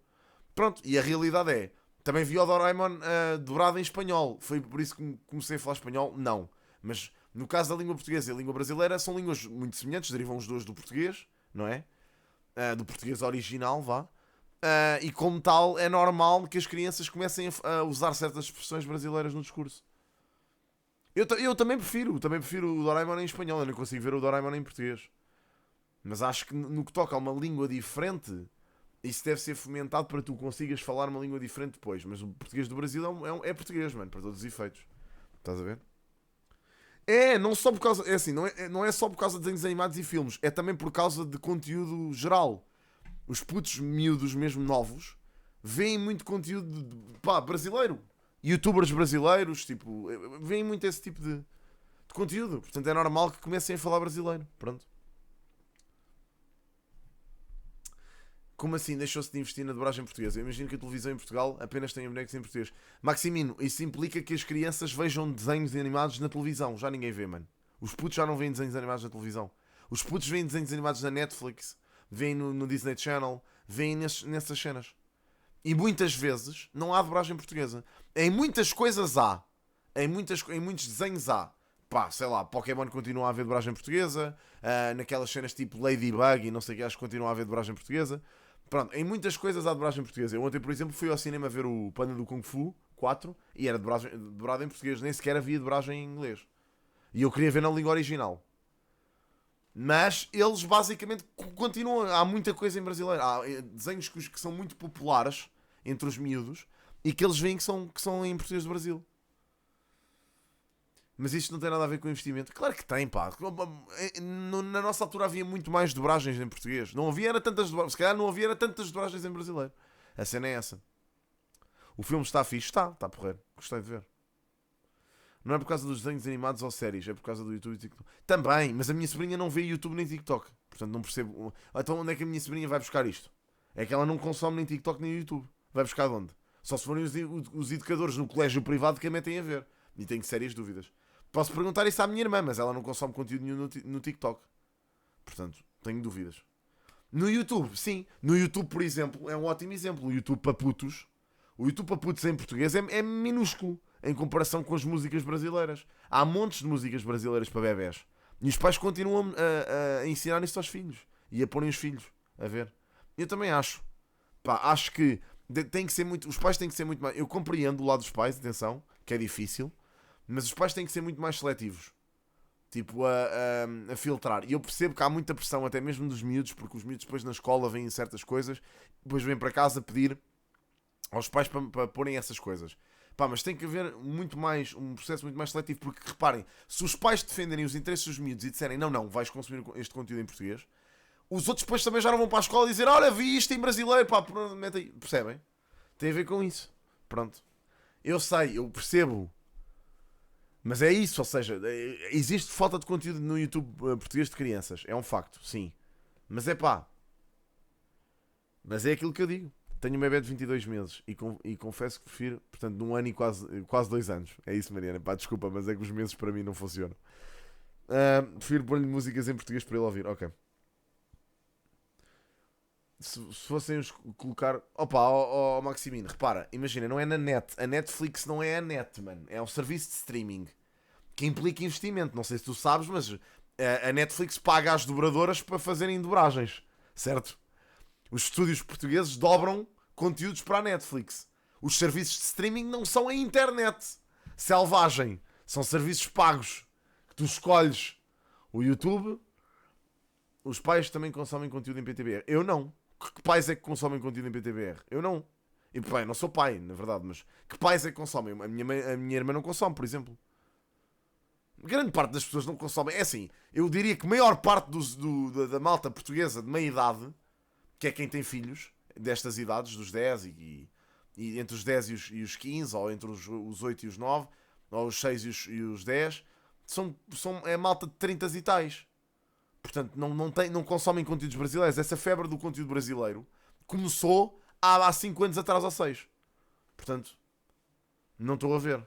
[SPEAKER 1] Pronto, e a realidade é, também vi o Doraemon dobrado em espanhol. Foi por isso que comecei a falar espanhol? Não. Mas no caso da língua portuguesa e a língua brasileira são línguas muito semelhantes, derivam os dois do português, não é? Do português original, vá. E como tal, é normal que as crianças comecem a usar certas expressões brasileiras no discurso. Eu também prefiro o Doraemon em espanhol, eu não consigo ver o Doraemon em português. Mas acho que no que toca a uma língua diferente, isso deve ser fomentado para que tu consigas falar uma língua diferente depois. Mas o português do Brasil é português, mano, para todos os efeitos. Estás a ver? Não só por causa. É assim, não é só por causa de desenhos animados e filmes, é também por causa de conteúdo geral. Os putos miúdos, mesmo novos, veem muito conteúdo brasileiro. Youtubers brasileiros, tipo, veem muito esse tipo de conteúdo. Portanto, é normal que comecem a falar brasileiro. Pronto. Como assim deixou-se de investir na dobragem portuguesa? Eu imagino que a televisão em Portugal apenas tenha bonecos em português. Maximino, isso implica que as crianças vejam desenhos animados na televisão. Já ninguém vê, mano. Os putos já não veem desenhos animados na televisão. Os putos veem desenhos animados na Netflix, veem no Disney Channel, veem nessas cenas. E muitas vezes não há dobragem portuguesa. Em muitas coisas há. Em muitos desenhos há. Pá, sei lá, Pokémon continua a haver dobragem portuguesa. Naquelas cenas tipo Ladybug e não sei o que, acho que continua a haver dobragem portuguesa. Pronto, em muitas coisas há dobragem portuguesa. Eu ontem, por exemplo, fui ao cinema ver o Panda do Kung Fu 4 e era dobrado em português. Nem sequer havia dobragem em inglês. E eu queria ver na língua original. Mas eles basicamente continuam. Há muita coisa em brasileiro. Há desenhos que são muito populares entre os miúdos e que eles veem que são em português do Brasil. Mas isto não tem nada a ver com investimento. Claro que tem, pá. Na nossa altura havia muito mais dobragens em português. Não havia era tantas dobragens. Se calhar não havia era tantas dobragens em brasileiro. A cena é essa. O filme está fixe? Está porreiro. Gostei de ver. Não é por causa dos desenhos animados ou séries, é por causa do YouTube e TikTok. Também, mas a minha sobrinha não vê YouTube nem TikTok. Portanto não percebo. Então onde é que a minha sobrinha vai buscar isto? É que ela não consome nem TikTok nem YouTube. Vai buscar de onde? Só se forem os educadores no colégio privado que a metem a ver. E tenho sérias dúvidas. Posso perguntar isso à minha irmã, mas ela não consome conteúdo nenhum no TikTok. Portanto, tenho dúvidas. No YouTube, sim. No YouTube, por exemplo, é um ótimo exemplo. O YouTube para putos. O YouTube para putos em português é minúsculo em comparação com as músicas brasileiras. Há montes de músicas brasileiras para bebés. E os pais continuam a ensinar isso aos filhos. E a porem os filhos a ver. Eu também acho. Pá, acho que tem que ser muito... Os pais têm que ser muito mais... Eu compreendo o lado dos pais, atenção, que é difícil. Mas os pais têm que ser muito mais seletivos. Tipo, a filtrar. E eu percebo que há muita pressão, até mesmo dos miúdos, porque os miúdos depois na escola veem certas coisas, depois vêm para casa pedir aos pais para porem essas coisas. Pá, mas tem que haver um processo muito mais seletivo, porque reparem, se os pais defenderem os interesses dos miúdos e disserem não, vais consumir este conteúdo em português, os outros depois também já não vão para a escola dizer olha, vi isto em brasileiro, pá, mete aí. Percebem? Tem a ver com isso. Pronto. Eu sei, eu percebo. Mas é isso, ou seja, existe falta de conteúdo no YouTube português de crianças. É um facto, sim. Mas é pá. Mas é aquilo que eu digo. Tenho um bebê de 22 meses e confesso que prefiro, portanto, de 1 ano e quase 2 anos. É isso, Mariana. Pá, desculpa, mas é que os meses para mim não funcionam. Prefiro pôr-lhe músicas em português para ele ouvir. Ok. Se fossem os colocar... Opa, Maximino, repara, imagina, não é na net. A Netflix não é a net, mano. É um serviço de streaming que implica investimento. Não sei se tu sabes, mas a Netflix paga às dobradoras para fazerem dobragens, certo? Os estúdios portugueses dobram conteúdos para a Netflix. Os serviços de streaming não são a internet selvagem. São serviços pagos que tu escolhes. O YouTube... Os pais também consomem conteúdo em PTBR. Eu não. Que pais é que consomem conteúdo em PTBR? Eu não. E bem, não sou pai, na verdade, mas que pais é que consomem? A minha irmã não consome, por exemplo. Grande parte das pessoas não consomem. É assim, eu diria que a maior parte da malta portuguesa de meia idade, que é quem tem filhos, destas idades, dos 10 e entre os 10 e os 15, ou entre os 8 e os 9, ou os 6 e os 10, é malta de 30 e tais. Portanto, não consomem conteúdos brasileiros. Essa febre do conteúdo brasileiro começou há 5 anos atrás ou 6. Portanto, não estou a ver.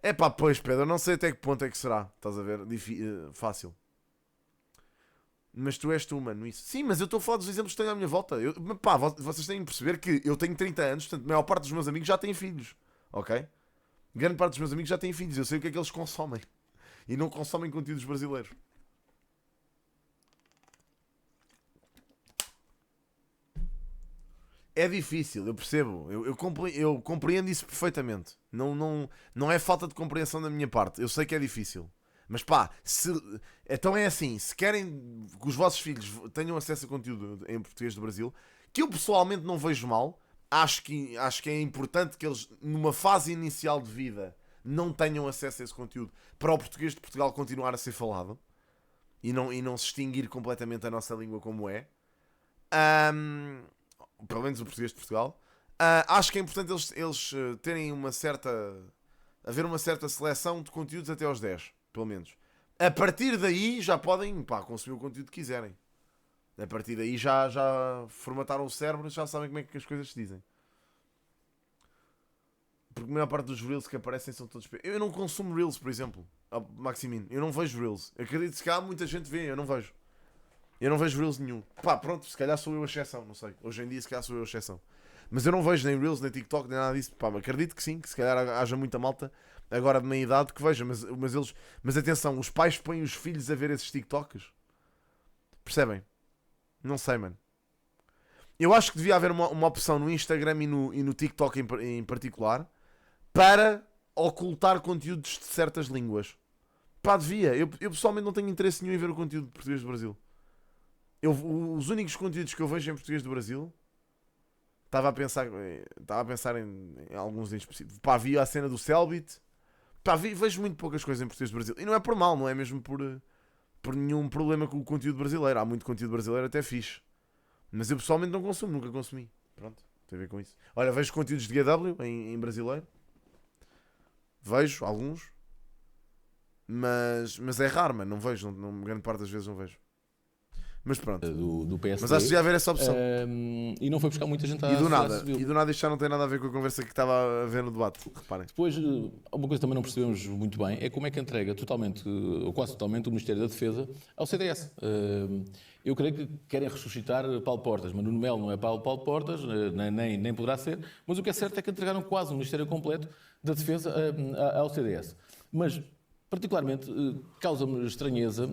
[SPEAKER 1] É pá, pois, Pedro, não sei até que ponto é que será. Estás a ver? Fácil. Mas tu és tu, mano. Isso. Sim, mas eu estou a falar dos exemplos que tenho à minha volta. Vocês têm de perceber que eu tenho 30 anos, portanto, a maior parte dos meus amigos já têm filhos. Ok? Grande parte dos meus amigos já têm filhos. Eu sei o que é que eles consomem. E não consomem conteúdos brasileiros. É difícil, eu percebo. Eu compreendo isso perfeitamente. Não é falta de compreensão da minha parte. Eu sei que é difícil. Mas pá, então é assim. Se querem que os vossos filhos tenham acesso a conteúdo em português do Brasil, que eu pessoalmente não vejo mal, acho que é importante que eles, numa fase inicial de vida, não tenham acesso a esse conteúdo para o português de Portugal continuar a ser falado e não se extinguir completamente a nossa língua como é. Pelo menos o português de Portugal. Acho que é importante eles terem haver uma certa seleção de conteúdos até aos 10, pelo menos. A partir daí já podem consumir o conteúdo que quiserem. A partir daí já formataram o cérebro e já sabem como é que as coisas se dizem. Porque a maior parte dos Reels que aparecem são todos... Eu não consumo Reels, por exemplo. Maximino, eu não vejo Reels. Eu acredito que há muita gente vê, eu não vejo. Eu não vejo Reels nenhum. Pá, pronto, se calhar sou eu a exceção, não sei. Hoje em dia se calhar sou eu a exceção. Mas eu não vejo nem Reels, nem TikTok, nem nada disso. Pá, acredito que sim, que se calhar haja muita malta agora de meia idade que veja. Mas atenção, os pais põem os filhos a ver esses TikToks. Percebem? Não sei, mano. Eu acho que devia haver uma opção no Instagram e no TikTok em particular para ocultar conteúdos de certas línguas. Pá, devia. Eu pessoalmente não tenho interesse nenhum em ver o conteúdo de português do Brasil. Os únicos conteúdos que eu vejo em português do Brasil, estava a pensar em alguns em específico. Pá, vi a cena do Cellbit. Pá, vejo muito poucas coisas em português do Brasil. E não é por mal, não é mesmo por nenhum problema com o conteúdo brasileiro. Há muito conteúdo brasileiro até fixe. Mas eu pessoalmente não consumo, nunca consumi. Pronto, tem a ver com isso. Olha, vejo conteúdos de GW em brasileiro. Vejo alguns. Mas é raro, mano. Não vejo, grande parte das vezes não vejo. Mas pronto.
[SPEAKER 3] Do PSD.
[SPEAKER 1] Mas acho que devia haver essa opção.
[SPEAKER 3] E não foi buscar muita gente à
[SPEAKER 1] E do
[SPEAKER 3] sociedade
[SPEAKER 1] nada isto já não tem nada a ver com a conversa que estava a ver no debate. Reparem.
[SPEAKER 3] Depois, uma coisa que também não percebemos muito bem é como é que entrega totalmente, ou quase totalmente, o Ministério da Defesa ao CDS. Eu creio que querem ressuscitar Paulo Portas, mas Nuno Melo não é Paulo Portas, nem poderá ser, mas o que é certo é que entregaram quase o Ministério completo da Defesa ao CDS. Mas, particularmente, causa-me estranheza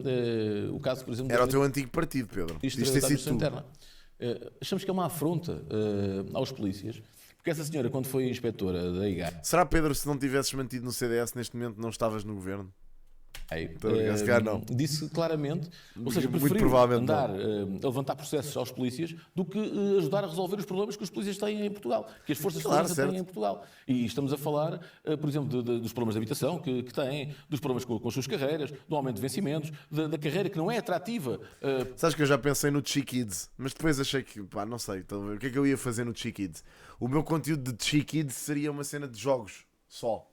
[SPEAKER 3] o caso, por exemplo...
[SPEAKER 1] Era o teu antigo partido, Pedro. Isto tem sido tu.
[SPEAKER 3] Interna. Achamos que é uma afronta aos polícias, porque essa senhora, quando foi inspetora da IGA...
[SPEAKER 1] Será, Pedro, se não tivesses mantido no CDS, neste momento não estavas no governo? Não.
[SPEAKER 3] Disse claramente, ou seja,
[SPEAKER 1] Muito
[SPEAKER 3] preferiu
[SPEAKER 1] provavelmente
[SPEAKER 3] andar a levantar processos aos polícias do que ajudar a resolver os problemas que os polícias têm em Portugal, que as forças de segurança têm em Portugal. E estamos a falar, por exemplo, dos problemas de habitação que têm, dos problemas com as suas carreiras, do aumento de vencimentos, da carreira que não é atrativa.
[SPEAKER 1] Sabes que eu já pensei no Chi-Kids, mas depois achei que, pá, não sei, o que é que eu ia fazer no Chi-Kids? O meu conteúdo de Chi-Kids seria uma cena de jogos, só.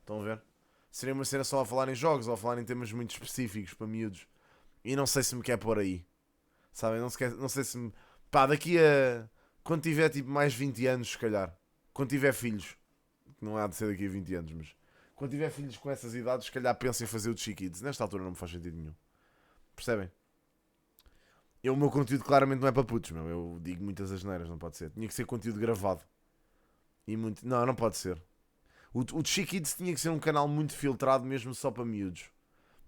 [SPEAKER 1] Estão a ver? Seria uma cena só a falar em jogos ou a falar em temas muito específicos para miúdos. E não sei se me quer pôr aí. Sabem? Não sei se me... Pá, daqui a... Quando tiver tipo mais 20 anos, se calhar. Quando tiver filhos. Não há de ser daqui a 20 anos, mas... Quando tiver filhos com essas idades, se calhar penso em fazer o Chiquids. Nesta altura não me faz sentido nenhum. Percebem? O meu conteúdo claramente não é para putos, meu. Eu digo muitas asneiras, não pode ser. Tinha que ser conteúdo gravado. E muito... Não, não pode ser. O Chiquids tinha que ser um canal muito filtrado mesmo só para miúdos.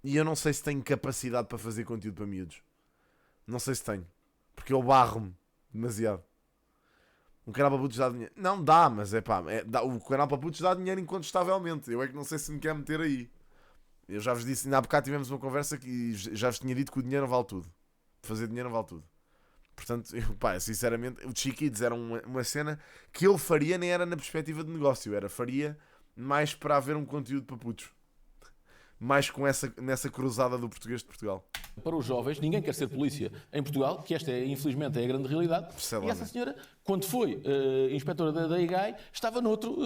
[SPEAKER 1] E eu não sei se tenho capacidade para fazer conteúdo para miúdos. Não sei se tenho. Porque eu barro-me demasiado. Um canal para putos dá dinheiro. Não dá, mas é pá. O canal para putos dá dinheiro incontestavelmente. Eu é que não sei se me quer meter aí. Eu já vos disse, ainda há bocado tivemos uma conversa que já vos tinha dito que o dinheiro não vale tudo. Fazer dinheiro não vale tudo. Portanto, pá, sinceramente, o Chiquids era uma cena que ele faria, nem era na perspectiva de negócio. Faria mais para haver um conteúdo para putos. Mais nessa cruzada do português de Portugal.
[SPEAKER 3] Para os jovens, ninguém quer ser polícia em Portugal, que esta, infelizmente, é a grande realidade. E essa senhora, quando foi inspetora da IGAI, estava noutro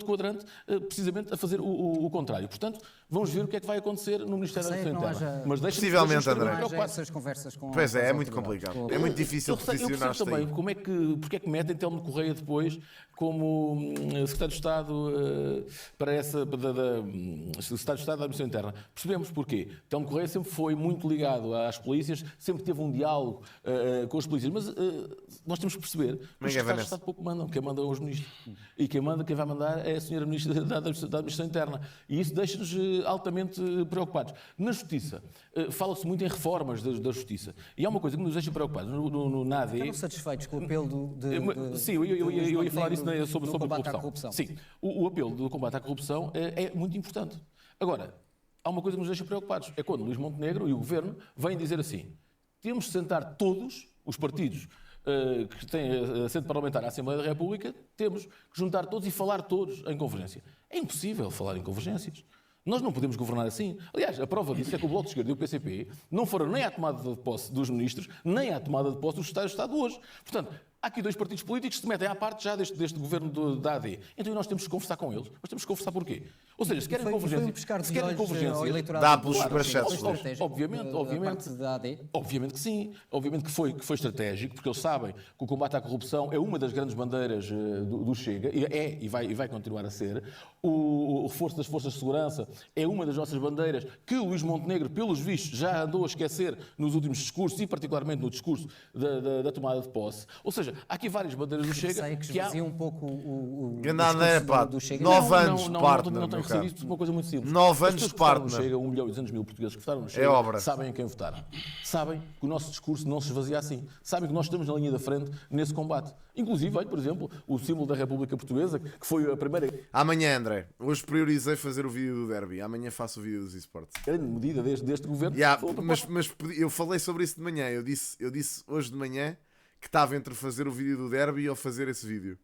[SPEAKER 3] quadrante, precisamente a fazer o contrário. Portanto, vamos ver o que é que vai acontecer no Ministério da Defesa Interna. Mas
[SPEAKER 1] possivelmente, André.
[SPEAKER 2] Essas conversas com
[SPEAKER 1] pois é muito complicado. É muito difícil posicionar-se
[SPEAKER 3] também porque é que metem Telmo Correia depois como Secretário de Estado para Secretário de Estado da Administração Interna. Percebemos porquê. Telmo Correia sempre foi muito ligado às polícias, sempre teve um diálogo com as polícias, mas nós temos que perceber que os Secretários de Estado pouco mandam, quem manda é os ministros. E quem vai mandar é a senhora Ministra da Administração Interna. E isso deixa-nos altamente preocupados. Na Justiça, fala-se muito em reformas da Justiça. E há uma coisa que nos deixa preocupados. Na AD...
[SPEAKER 2] Estão satisfeitos com o apelo
[SPEAKER 3] Sim, eu ia falar isso sobre a corrupção. Sim, o apelo do combate à corrupção é muito importante. Agora, há uma coisa que nos deixa preocupados. É quando Luís Montenegro e o Governo vêm dizer assim: temos de sentar todos os partidos que têm assento parlamentar à Assembleia da República, temos que juntar todos e falar todos em convergência. É impossível falar em convergências. Nós não podemos governar assim. Aliás, a prova disso é que o Bloco de Esquerda e o PCP não foram nem à tomada de posse dos ministros, nem à tomada de posse dos Secretários de Estado hoje. Portanto, há aqui dois partidos políticos que se metem à parte já deste governo da AD. Então nós temos que conversar com eles. Mas temos que conversar porquê? Ou seja, se querem convergência...
[SPEAKER 1] Dá pelos processos.
[SPEAKER 3] Obviamente que sim. Obviamente que foi estratégico, porque eles sabem que o combate à corrupção é uma das grandes bandeiras do Chega, e vai continuar a ser. O reforço das forças de segurança é uma das nossas bandeiras que o Luís Montenegro, pelos vistos, já andou a esquecer nos últimos discursos, e particularmente no discurso da tomada de posse. Ou seja, há aqui várias bandeiras do Chega
[SPEAKER 2] que esvazia um pouco o
[SPEAKER 1] do
[SPEAKER 2] Chega.
[SPEAKER 1] 9 anos de partner.
[SPEAKER 3] Não tenho recebido isso, uma coisa muito simples.
[SPEAKER 1] 9 anos de partner.
[SPEAKER 3] Chega, 1.200.000 portugueses que votaram no Chega, sabem em quem votaram. Sabem que o nosso discurso não se esvazia assim. Sabem que nós estamos na linha da frente nesse combate. Inclusive, olha, por exemplo, o símbolo da República Portuguesa, que foi a primeira...
[SPEAKER 1] Amanhã, André, hoje priorizei fazer o vídeo do Derby. Amanhã faço o vídeo dos esportes.
[SPEAKER 3] Grande medida deste governo.
[SPEAKER 1] Mas eu falei sobre isso de manhã. Eu disse hoje de manhã que estava entre fazer o vídeo do Derby ou fazer esse vídeo.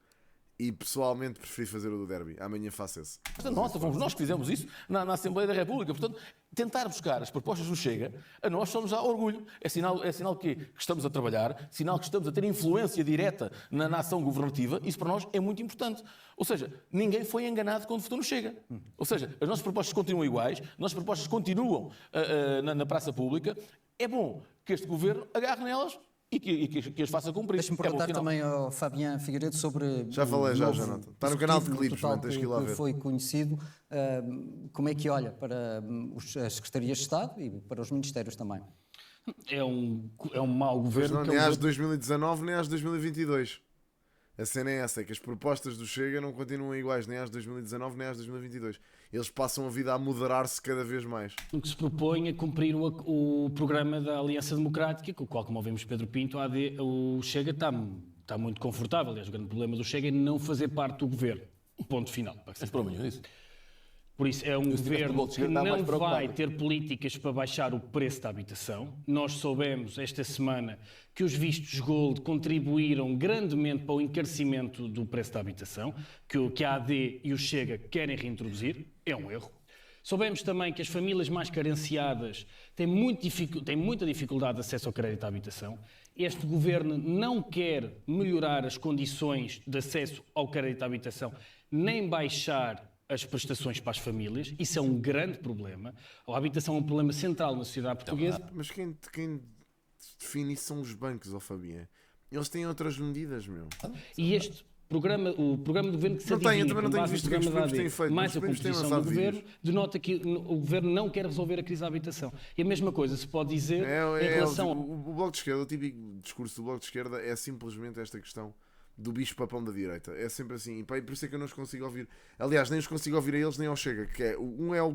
[SPEAKER 1] E pessoalmente preferi fazer o do Derby. Amanhã faço esse.
[SPEAKER 3] Nossa, fomos nós que fizemos isso na Assembleia da República. Portanto, tentar buscar as propostas do Chega, a nós só nos dá orgulho. É sinal que estamos a trabalhar, sinal que estamos a ter influência direta na ação governativa. Isso para nós é muito importante. Ou seja, ninguém foi enganado quando votou no Chega. Ou seja, as nossas propostas continuam iguais, as nossas propostas continuam na praça pública. É bom que este governo agarre nelas e que as faça cumprir.
[SPEAKER 2] Deixa-me perguntar também ao Fabián Figueiredo sobre...
[SPEAKER 1] Já falei, já, Jonathan. Está no canal de clipes,
[SPEAKER 2] total,
[SPEAKER 1] tens que ir lá ver.
[SPEAKER 2] Foi conhecido. Como é que olha para as Secretarias de Estado e para os Ministérios também?
[SPEAKER 4] É um mau governo.
[SPEAKER 1] Nem às 2019, nem às 2022. A cena é essa, é que as propostas do Chega não continuam iguais nem às 2019, nem às 2022. Eles passam a vida a moderar-se cada vez mais.
[SPEAKER 4] O que se propõe é cumprir o programa da Aliança Democrática, com o qual, como ouvimos Pedro Pinto, o Chega está muito confortável. Aliás, o grande problema do Chega é não fazer parte do governo. Ponto final.
[SPEAKER 3] Mas problema disso.
[SPEAKER 4] Por isso, é um governo que não vai ter políticas para baixar o preço da habitação. Nós soubemos esta semana que os vistos Gold contribuíram grandemente para o encarecimento do preço da habitação, que a AD e o Chega querem reintroduzir. É um erro. Soubemos também que as famílias mais carenciadas têm muita dificuldade de acesso ao crédito à habitação. Este governo não quer melhorar as condições de acesso ao crédito à habitação, nem baixar as prestações para as famílias. Isso é um grande problema. A habitação é um problema central na sociedade portuguesa.
[SPEAKER 1] Mas quem define isso são os bancos, Fabián. Eles têm outras medidas, meu.
[SPEAKER 4] E este programa, o programa do governo que se
[SPEAKER 1] Não tenho, eu
[SPEAKER 4] adivinha,
[SPEAKER 1] também não
[SPEAKER 4] com
[SPEAKER 1] tenho
[SPEAKER 4] base no
[SPEAKER 1] visto o que os
[SPEAKER 4] programa da
[SPEAKER 1] primos têm
[SPEAKER 4] AD,
[SPEAKER 1] feito,
[SPEAKER 4] mais
[SPEAKER 1] mas
[SPEAKER 4] a
[SPEAKER 1] os primos têm
[SPEAKER 4] composição do
[SPEAKER 1] lançado
[SPEAKER 4] governo,
[SPEAKER 1] vídeos.
[SPEAKER 4] denota que o governo não quer resolver a crise da habitação. E a mesma coisa se pode dizer em relação
[SPEAKER 1] o Bloco de Esquerda, o típico discurso do Bloco de Esquerda é simplesmente esta questão do bicho-papão da direita. É sempre assim. E pá, e por isso é que eu não os consigo ouvir. Aliás, nem os consigo ouvir a eles nem ao Chega. Que é, um é o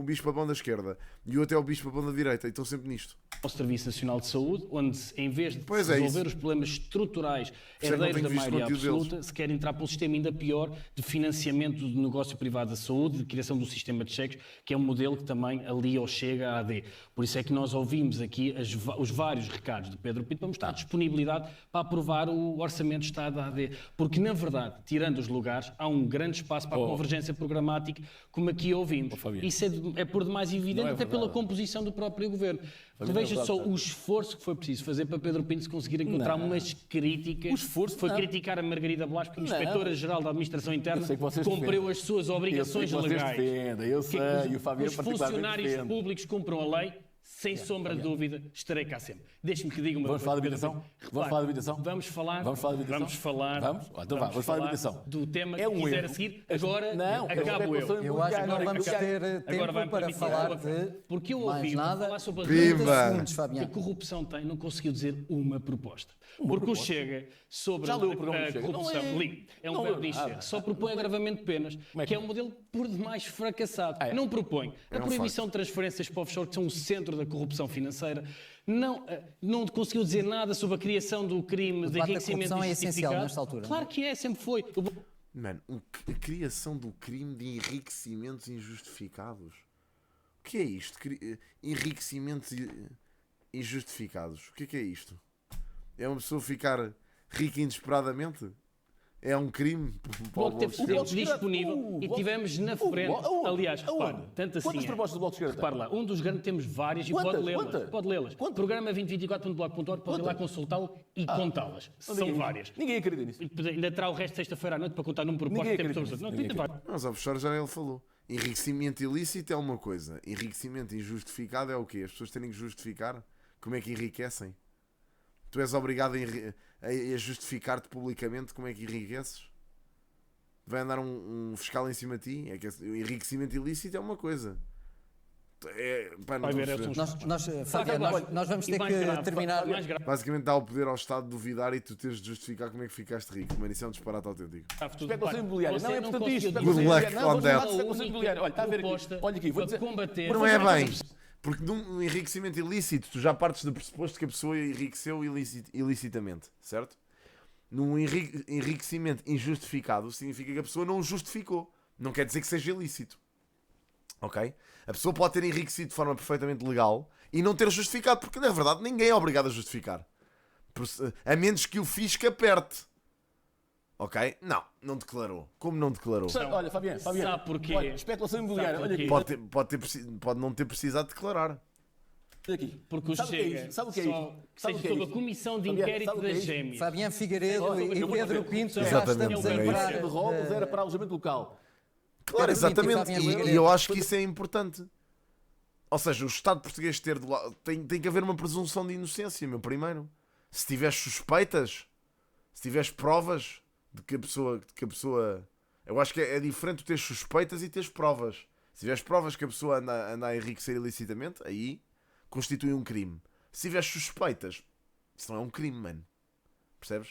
[SPEAKER 1] bicho-papão da esquerda e o outro é o bicho-papão da direita. E estão sempre nisto.
[SPEAKER 4] ao Serviço Nacional de Saúde, onde em vez de
[SPEAKER 1] Pois é
[SPEAKER 4] resolver
[SPEAKER 1] isso.
[SPEAKER 4] os problemas estruturais
[SPEAKER 1] Por isso é que não
[SPEAKER 4] herdeiros
[SPEAKER 1] tenho
[SPEAKER 4] da
[SPEAKER 1] visto
[SPEAKER 4] maioria
[SPEAKER 1] conteúdo
[SPEAKER 4] absoluta,
[SPEAKER 1] deles.
[SPEAKER 4] se quer entrar para um sistema ainda pior de financiamento do negócio privado da saúde, de criação do sistema de cheques, que é um modelo que também alia ou chega à AD. Por isso é que nós ouvimos aqui os vários recados de Pedro Pinto para mostrar disponibilidade para aprovar o Orçamento de Estado da AD. Porque, na verdade, tirando os lugares, há um grande espaço para a convergência programática, como aqui ouvimos. Isso é por demais evidente, até pela composição do próprio governo. Veja só o esforço que foi preciso fazer para Pedro Pinto se conseguir encontrar umas críticas.
[SPEAKER 3] O esforço
[SPEAKER 4] foi
[SPEAKER 3] não.
[SPEAKER 4] criticar a Margarida Blas, porque a Inspetora-Geral da Administração Interna
[SPEAKER 3] Eu sei que vocês
[SPEAKER 4] cumpriu
[SPEAKER 3] defendem.
[SPEAKER 4] as suas obrigações
[SPEAKER 3] Eu sei que vocês
[SPEAKER 4] legais.
[SPEAKER 3] defendem, eu sei, e o Fabiano
[SPEAKER 4] os
[SPEAKER 3] particularmente
[SPEAKER 4] funcionários
[SPEAKER 3] defende.
[SPEAKER 4] públicos cumpram a lei, sem sombra de dúvida, estarei cá sempre. Deixe-me que diga uma
[SPEAKER 3] Vamos
[SPEAKER 4] coisa.
[SPEAKER 3] falar de
[SPEAKER 4] Pedro
[SPEAKER 3] habitação?
[SPEAKER 4] Pinto.
[SPEAKER 3] Vamos falar de habitação?
[SPEAKER 4] Vamos falar.
[SPEAKER 3] Vamos falar de habitação?
[SPEAKER 4] Vamos falar.
[SPEAKER 3] Vamos? Então vá, vamos falar de habitação.
[SPEAKER 4] Do tema
[SPEAKER 3] É
[SPEAKER 4] que
[SPEAKER 3] um
[SPEAKER 4] quiser
[SPEAKER 3] erro.
[SPEAKER 4] a seguir. Agora
[SPEAKER 3] Não, é
[SPEAKER 4] acabo eu.
[SPEAKER 3] especulação
[SPEAKER 2] Eu acho que não vamos ter
[SPEAKER 4] Agora
[SPEAKER 2] tempo
[SPEAKER 4] vai-me
[SPEAKER 2] para
[SPEAKER 4] permitir
[SPEAKER 2] falar
[SPEAKER 4] agora,
[SPEAKER 2] de
[SPEAKER 4] porque eu
[SPEAKER 2] mais
[SPEAKER 4] ouvi
[SPEAKER 2] nada.
[SPEAKER 4] falar sobre a
[SPEAKER 2] 30
[SPEAKER 1] Pimba!
[SPEAKER 2] segundos,
[SPEAKER 4] que a
[SPEAKER 2] Fabiano.
[SPEAKER 4] corrupção tem, não conseguiu dizer uma proposta. Porque o Chega sobre
[SPEAKER 3] Já leu o programa do
[SPEAKER 4] a
[SPEAKER 3] Chega?
[SPEAKER 4] corrupção,
[SPEAKER 3] Não é-
[SPEAKER 4] li, é um
[SPEAKER 3] não
[SPEAKER 4] verbo
[SPEAKER 3] leu
[SPEAKER 4] de encher,
[SPEAKER 3] nada.
[SPEAKER 4] só propõe agravamento de penas, que é um modelo por demais fracassado. Não propõe a proibição de transferências para offshore, que são o centro da corrupção financeira. Não conseguiu dizer nada sobre a criação do crime de
[SPEAKER 2] debate da
[SPEAKER 4] enriquecimento
[SPEAKER 2] corrupção é essencial
[SPEAKER 4] injustificado.
[SPEAKER 2] nesta altura.
[SPEAKER 4] Claro que é, sempre foi.
[SPEAKER 1] Mano, a criação do crime de enriquecimentos injustificados. O que é isto? Enriquecimentos injustificados. O que é isto? É uma pessoa ficar rica inesperadamente? É um crime?
[SPEAKER 4] O Bloco teve tempo disponível e tivemos na frente. Aliás, repare, tanto assim.
[SPEAKER 3] Quantas propostas do Bloco de Esquerda tem?
[SPEAKER 4] Repare lá, um dos grandes temos várias e
[SPEAKER 3] Quantas?
[SPEAKER 4] pode lê-las.
[SPEAKER 3] Quantas?
[SPEAKER 4] Pode lê-las. Programa 2024.bloco.org, pode ir lá consultá-lo e contá-las. São várias.
[SPEAKER 3] Ninguém acredita nisso.
[SPEAKER 4] E depois ainda terá o resto sexta-feira à noite para contar num proposta
[SPEAKER 3] Ninguém
[SPEAKER 4] que temos
[SPEAKER 3] acredita
[SPEAKER 4] todos. Não,
[SPEAKER 3] nisso.
[SPEAKER 4] tem várias.
[SPEAKER 1] Mas ao fechar já ele falou. Enriquecimento ilícito é uma coisa. Enriquecimento injustificado é o quê? As pessoas terem que justificar como é que enriquecem? Tu és obrigado a justificar-te publicamente como é que enriqueces? Vai andar um fiscal em cima de ti? É que o enriquecimento ilícito é uma coisa. Pá, não
[SPEAKER 4] Vai
[SPEAKER 1] estou a
[SPEAKER 4] ver,
[SPEAKER 1] perceber.
[SPEAKER 2] Fabiano, nós vamos ter que terminar.
[SPEAKER 4] Mais grave.
[SPEAKER 1] Basicamente dá o poder ao Estado de duvidar e tu teres de justificar como é que ficaste rico. Mano, isso é um disparate autêntico.
[SPEAKER 3] Especulação imobiliária. Não é importante isto.
[SPEAKER 1] Good luck on that.
[SPEAKER 3] Especulação imobiliária. Olha, está a ver aqui. Olha aqui, vou dizer.
[SPEAKER 4] Combater.
[SPEAKER 1] Não é bem. Porque num enriquecimento ilícito, tu já partes do pressuposto que a pessoa enriqueceu ilicitamente, certo? Num enriquecimento injustificado, significa que a pessoa não o justificou. Não quer dizer que seja ilícito. Ok? A pessoa pode ter enriquecido de forma perfeitamente legal e não ter justificado, porque na verdade ninguém é obrigado a justificar. A menos que o fisco aperte. Ok? Não declarou. Como não declarou?
[SPEAKER 3] Olha, Fabiano.
[SPEAKER 4] Sabe porquê?
[SPEAKER 3] Olha, especulação imobiliária.
[SPEAKER 4] Sabe
[SPEAKER 3] Olha
[SPEAKER 4] porquê?
[SPEAKER 3] aqui.
[SPEAKER 1] Pode não ter precisado declarar.
[SPEAKER 3] Olha aqui.
[SPEAKER 4] Porque o
[SPEAKER 3] Sabe o que é
[SPEAKER 4] Chega,
[SPEAKER 3] isto? Sabe o que é
[SPEAKER 4] só
[SPEAKER 3] isto?
[SPEAKER 4] que
[SPEAKER 3] Sabe o
[SPEAKER 4] seja
[SPEAKER 3] que é
[SPEAKER 4] sob a
[SPEAKER 3] isto?
[SPEAKER 4] comissão de
[SPEAKER 3] Fabiano,
[SPEAKER 4] inquérito
[SPEAKER 3] sabe o que é
[SPEAKER 4] das
[SPEAKER 3] isto?
[SPEAKER 4] gêmeas.
[SPEAKER 2] Fabiano Figueiredo
[SPEAKER 3] Eu
[SPEAKER 2] e
[SPEAKER 3] vou
[SPEAKER 2] Pedro
[SPEAKER 3] dizer.
[SPEAKER 2] Pinto já
[SPEAKER 1] Exatamente,
[SPEAKER 2] estamos a
[SPEAKER 1] é isso.
[SPEAKER 2] lembrar.
[SPEAKER 3] De rodas era para alojamento local.
[SPEAKER 1] Claro,
[SPEAKER 2] Pedro Pinto e
[SPEAKER 1] exatamente.
[SPEAKER 2] Fabiano
[SPEAKER 1] E
[SPEAKER 2] Figueiredo.
[SPEAKER 1] eu acho que isso é importante. Ou seja, o Estado português ter de lá. Tem que haver uma presunção de inocência, meu primeiro. Se tiveres suspeitas, se tiveres provas de que a pessoa. Eu acho que é diferente tu teres suspeitas e teres provas. Se tiveres provas que a pessoa anda a enriquecer ilicitamente, aí constitui um crime. Se tiveres suspeitas, isso não é um crime, mano. Percebes?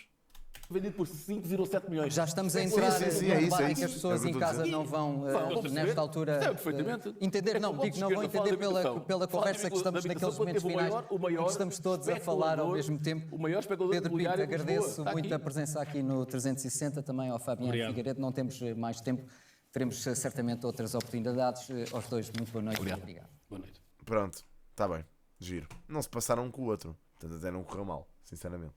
[SPEAKER 3] Vendido por 5,7 milhões.
[SPEAKER 2] Já estamos a entrar
[SPEAKER 1] sim,
[SPEAKER 2] num
[SPEAKER 1] é isso,
[SPEAKER 2] debate
[SPEAKER 1] é
[SPEAKER 2] em que
[SPEAKER 1] isso.
[SPEAKER 2] as pessoas
[SPEAKER 1] É o que
[SPEAKER 2] em
[SPEAKER 1] eu estou a
[SPEAKER 2] casa
[SPEAKER 1] dizer.
[SPEAKER 2] não vão,
[SPEAKER 3] Vão perceber.
[SPEAKER 2] nesta altura,
[SPEAKER 3] Percebe perfeitamente.
[SPEAKER 2] entender. Não,
[SPEAKER 3] Bloco de
[SPEAKER 2] não vão
[SPEAKER 3] Esquerda fala
[SPEAKER 2] entender
[SPEAKER 3] de habitação.
[SPEAKER 2] pela
[SPEAKER 3] Fala
[SPEAKER 2] conversa que estamos
[SPEAKER 3] de
[SPEAKER 2] naqueles
[SPEAKER 3] habitação,
[SPEAKER 2] momentos
[SPEAKER 3] teve
[SPEAKER 2] finais
[SPEAKER 3] o maior
[SPEAKER 2] em que estamos todos a falar ao mesmo tempo.
[SPEAKER 3] O maior especulador
[SPEAKER 2] Pedro Pinto,
[SPEAKER 3] imobiliário de Lisboa.
[SPEAKER 2] agradeço
[SPEAKER 3] Está
[SPEAKER 2] muito
[SPEAKER 3] aqui.
[SPEAKER 2] a presença aqui no 360, também ao Fabiano
[SPEAKER 4] Obrigado.
[SPEAKER 2] Figueiredo. Não temos mais tempo, teremos certamente outras oportunidades. Aos dois, muito boa noite. Obrigado.
[SPEAKER 4] Boa noite.
[SPEAKER 1] Pronto, está bem. Giro. Não se passaram um com o outro. Portanto, até não correu mal, sinceramente.